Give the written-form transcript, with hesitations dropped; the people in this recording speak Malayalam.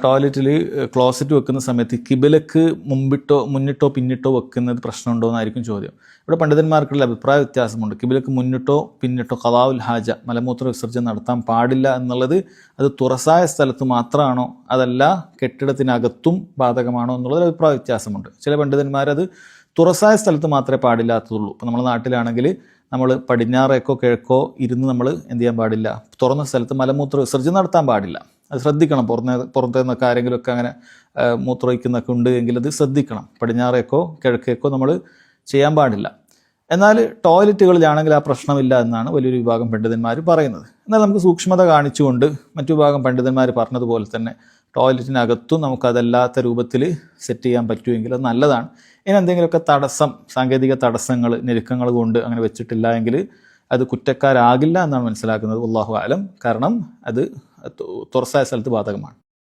ടോയ്ലറ്റിൽ ക്ലോസറ്റ് വെക്കുന്ന സമയത്ത് കിബിലക്ക് മുന്നിട്ടോ പിന്നിട്ടോ വെക്കുന്നത് പ്രശ്നമുണ്ടോ എന്നായിരിക്കും ചോദ്യം. ഇവിടെ പണ്ഡിതന്മാർക്കുള്ള അഭിപ്രായ വ്യത്യാസമുണ്ട്. കിബിലക്ക് മുന്നിട്ടോ പിന്നിട്ടോ ഖളാഉൽ ഹാജ മലമൂത്ര വിസർജനം നടത്താൻ പാടില്ല എന്നുള്ളത് അത് തുറസായ സ്ഥലത്ത് മാത്രമാണോ അതല്ല കെട്ടിടത്തിനകത്തും ബാധകമാണോ എന്നുള്ളതിൽ അഭിപ്രായ വ്യത്യാസമുണ്ട്. ചില പണ്ഡിതന്മാരത് തുറസായ സ്ഥലത്ത് മാത്രമേ പാടില്ലാത്തതുള്ളൂ. ഇപ്പോൾ നമ്മുടെ നാട്ടിലാണെങ്കിൽ നമ്മൾ പടിഞ്ഞാറേക്കോ കിഴക്കോ ഇരുന്ന് നമ്മൾ എന്ത് ചെയ്യാൻ പാടില്ല, തുറന്ന സ്ഥലത്ത് മലമൂത്ര വിസർജനം നടത്താൻ പാടില്ല. അത് ശ്രദ്ധിക്കണം. പുറത്തു നിന്നൊക്കെ ആരെങ്കിലുമൊക്കെ അങ്ങനെ മൂത്രമൊഴിക്കുന്നൊക്കെ ഉണ്ട് എങ്കിൽ അത് ശ്രദ്ധിക്കണം. പടിഞ്ഞാറേക്കോ കിഴക്കേക്കോ നമ്മൾ ചെയ്യാൻ പാടില്ല. എന്നാൽ ടോയ്ലറ്റുകളിലാണെങ്കിൽ ആ പ്രശ്നമില്ല എന്നാണ് വലിയൊരു വിഭാഗം പണ്ഡിതന്മാർ പറയുന്നത്. എന്നാൽ നമുക്ക് സൂക്ഷ്മത കാണിച്ചുകൊണ്ട് മറ്റു വിഭാഗം പണ്ഡിതന്മാർ പറഞ്ഞതുപോലെ തന്നെ ടോയ്ലറ്റിനകത്തും നമുക്കതല്ലാത്ത രൂപത്തിൽ സെറ്റ് ചെയ്യാൻ പറ്റുമെങ്കിൽ അത് നല്ലതാണ്. ഇനി എന്തെങ്കിലുമൊക്കെ തടസ്സം, സാങ്കേതിക തടസ്സങ്ങൾ, ഞെരുക്കങ്ങൾ കൊണ്ട് അങ്ങനെ വെച്ചിട്ടില്ല എങ്കിൽ അത് കുറ്റക്കാരാകില്ല എന്നാണ് മനസ്സിലാക്കുന്നത്. വല്ലാഹു അലം. കാരണം അത് തുറസായ സ്ഥലത്ത് ബാധകമാണ്.